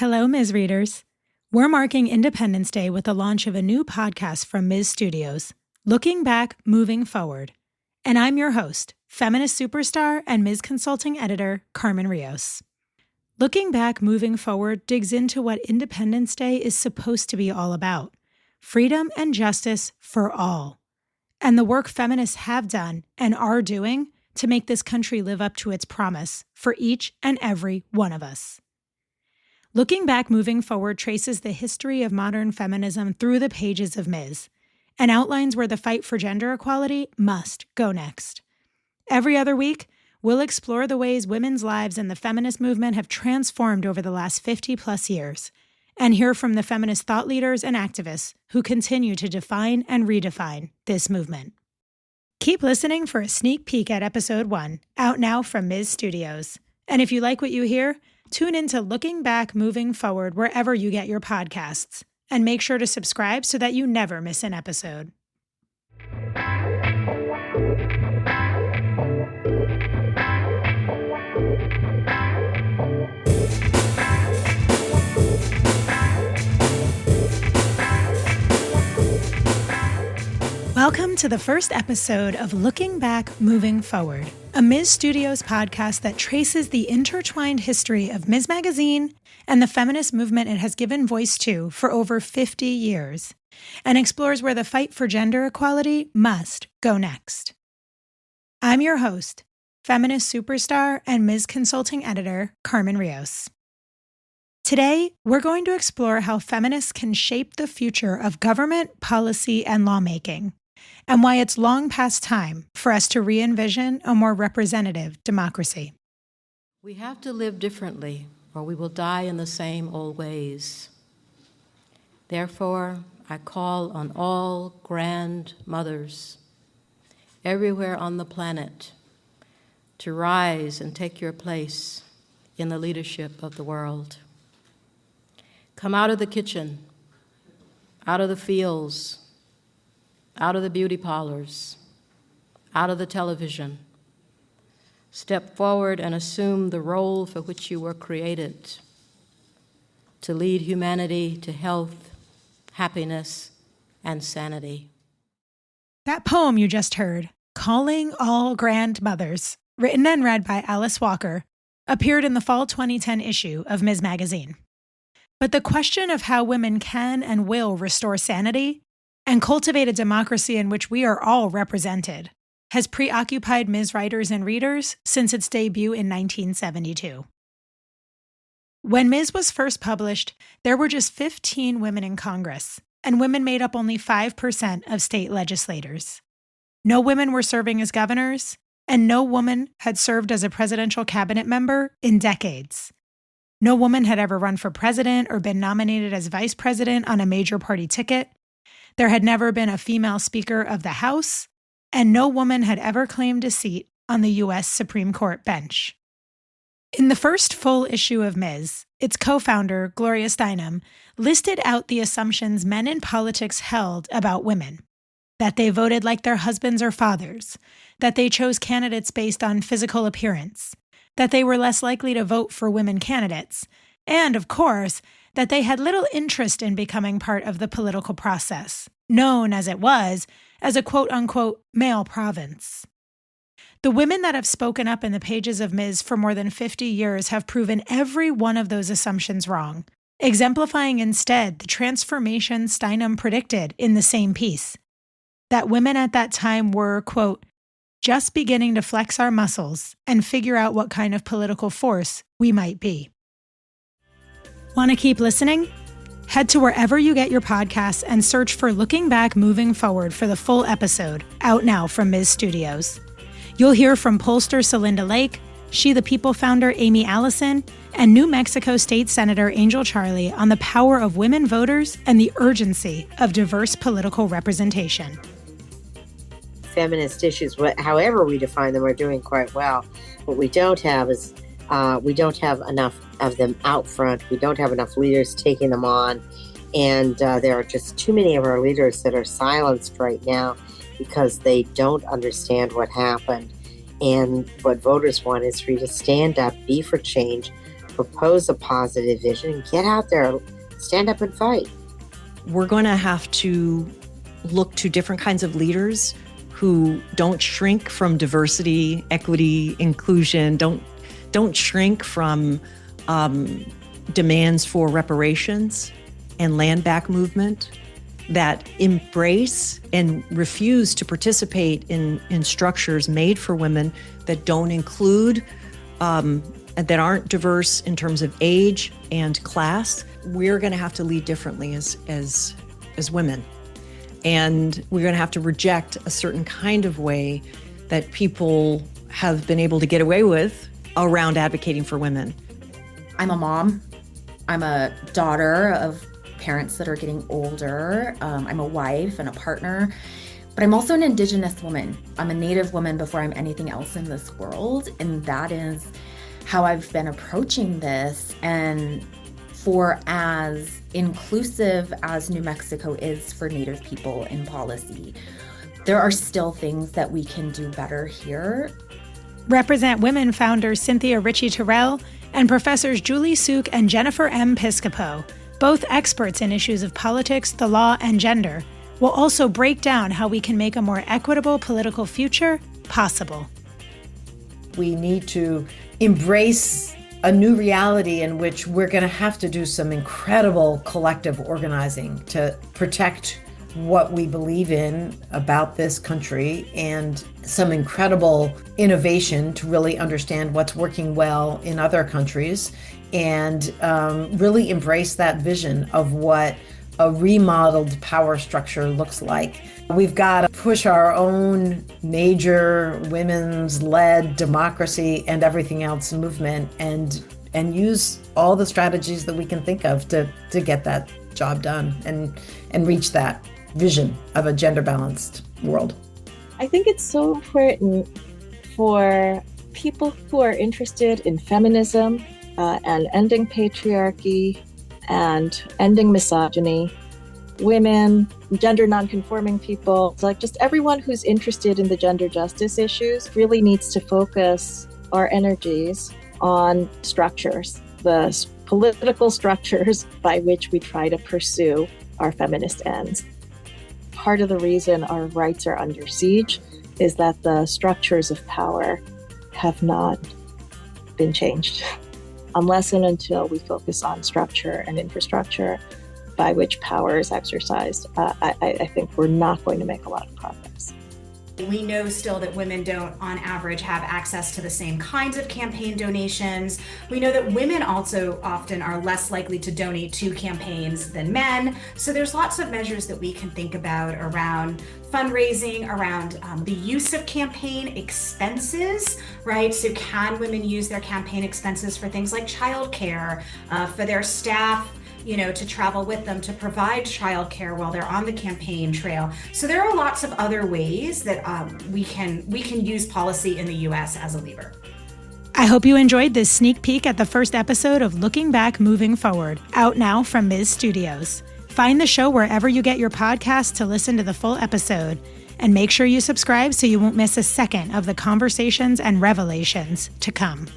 Hello, Ms. Readers. We're marking Independence Day with the launch of a new podcast from Ms. Studios, Looking Back, Moving Forward. And I'm your host, feminist superstar and Ms. Consulting editor, Carmen Rios. Looking Back, Moving Forward digs into what Independence Day is supposed to be all about: freedom and justice for all, and the work feminists have done and are doing to make this country live up to its promise for each and every one of us. Looking Back, Moving Forward traces the history of modern feminism through the pages of Ms. and outlines where the fight for gender equality must go next. Every other week, we'll explore the ways women's lives and the feminist movement have transformed over the last 50-plus years, and hear from the feminist thought leaders and activists who continue to define and redefine this movement. Keep listening for a sneak peek at Episode 1, out now from Ms. Studios. And if you like what you hear, tune into Looking Back, Moving Forward wherever you get your podcasts, and make sure to subscribe so that you never miss an episode. Welcome to the first episode of Looking Back, Moving Forward, a Ms. Studios podcast that traces the intertwined history of Ms. Magazine and the feminist movement it has given voice to for over 50 years, and explores where the fight for gender equality must go next. I'm your host, feminist superstar and Ms. Consulting editor, Carmen Rios. Today, we're going to explore how feminists can shape the future of government, policy, and lawmaking, and why it's long past time for us to re-envision a more representative democracy. We have to live differently, or we will die in the same old ways. Therefore, I call on all grandmothers everywhere on the planet to rise and take your place in the leadership of the world. Come out of the kitchen, out of the fields, out of the beauty parlors, out of the television. Step forward and assume the role for which you were created, to lead humanity to health, happiness, and sanity. That poem you just heard, Calling All Grandmothers, written and read by Alice Walker, appeared in the fall 2010 issue of Ms. Magazine. But the question of how women can and will restore sanity and cultivate a democracy in which we are all represented has preoccupied Ms. writers and readers since its debut in 1972. When Ms. was first published, there were just 15 women in Congress, and women made up only 5% of state legislators. No women were serving as governors, and no woman had served as a presidential cabinet member in decades. No woman had ever run for president or been nominated as vice president on a major party ticket. There had never been a female Speaker of the House, and no woman had ever claimed a seat on the U.S. Supreme Court bench. In the first full issue of Ms., its co-founder, Gloria Steinem, listed out the assumptions men in politics held about women: that they voted like their husbands or fathers, that they chose candidates based on physical appearance, that they were less likely to vote for women candidates, and, of course, that they had little interest in becoming part of the political process, known as it was as a quote-unquote male province. The women that have spoken up in the pages of Ms. for more than 50 years have proven every one of those assumptions wrong, exemplifying instead the transformation Steinem predicted in the same piece: that women at that time were, quote, just beginning to flex our muscles and figure out what kind of political force we might be. Want to keep listening? Head to wherever you get your podcasts and search for Looking Back, Moving Forward for the full episode, out now from Ms. Studios. You'll hear from pollster Celinda Lake, She the People founder Aimee Allison, and New Mexico State Senator Angel Charley on the power of women voters and the urgency of diverse political representation. Feminist issues, however we define them, are doing quite well. What we don't have is we don't have enough of them out front. We don't have enough leaders taking them on. And there are just too many of our leaders that are silenced right now because they don't understand what happened. And what voters want is for you to stand up, be for change, propose a positive vision, and get out there, stand up and fight. We're going to have to look to different kinds of leaders who don't shrink from diversity, equity, inclusion, don't shrink from demands for reparations and land back movement, that embrace and refuse to participate in structures made for women that don't include, that aren't diverse in terms of age and class. We're going to have to lead differently as women. And we're going to have to reject a certain kind of way that people have been able to get away with around advocating for women. I'm a mom. I'm a daughter of parents that are getting older. I'm a wife and a partner, but I'm also an Indigenous woman. I'm a Native woman before I'm anything else in this world. And that is how I've been approaching this. And for as inclusive as New Mexico is for Native people in policy, there are still things that we can do better here. Represent Women founder Cynthia Richie Terrell and Professors Julie Suk and Jennifer M. Piscopo, both experts in issues of politics, the law, and gender, will also break down how we can make a more equitable political future possible. We need to embrace a new reality in which we're going to have to do some incredible collective organizing to protect what we believe in about this country, and some incredible innovation to really understand what's working well in other countries, and really embrace that vision of what a remodeled power structure looks like. We've got to push our own major women's-led democracy and everything else movement, and use all the strategies that we can think of to get that job done and reach that vision of a gender-balanced world. I think it's so important for people who are interested in feminism and ending patriarchy and ending misogyny, women, gender nonconforming people, it's like just everyone who's interested in the gender justice issues really needs to focus our energies on structures, the political structures by which we try to pursue our feminist ends. Part of the reason our rights are under siege is that the structures of power have not been changed. Unless and until we focus on structure and infrastructure by which power is exercised, I think we're not going to make a lot of progress. We know still that women don't, on average, have access to the same kinds of campaign donations. We know that women also often are less likely to donate to campaigns than men. So there's lots of measures that we can think about around fundraising, around the use of campaign expenses, right? So can women use their campaign expenses for things like childcare, for their staff, to travel with them, to provide childcare while they're on the campaign trail. So there are lots of other ways that we can use policy in the U.S. as a lever. I hope you enjoyed this sneak peek at the first episode of Looking Back, Moving Forward, out now from Ms. Studios. Find the show wherever you get your podcasts to listen to the full episode, and make sure you subscribe so you won't miss a second of the conversations and revelations to come.